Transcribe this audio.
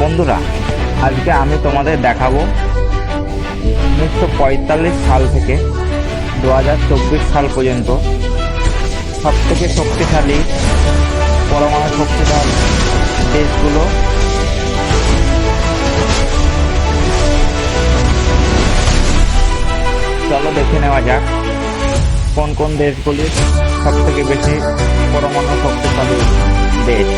বন্ধুরা, আজকে আমি তোমাদের দেখাবো 1945 সাল থেকে 2024 সাল পর্যন্ত সব থেকে শক্তিশালী পরমাণু শক্তিশালী দেশগুলো। চলো দেখে নেওয়া যাক কোন কোন দেশগুলি সব থেকে বেশি পরমাণু শক্তিশালী দেশ।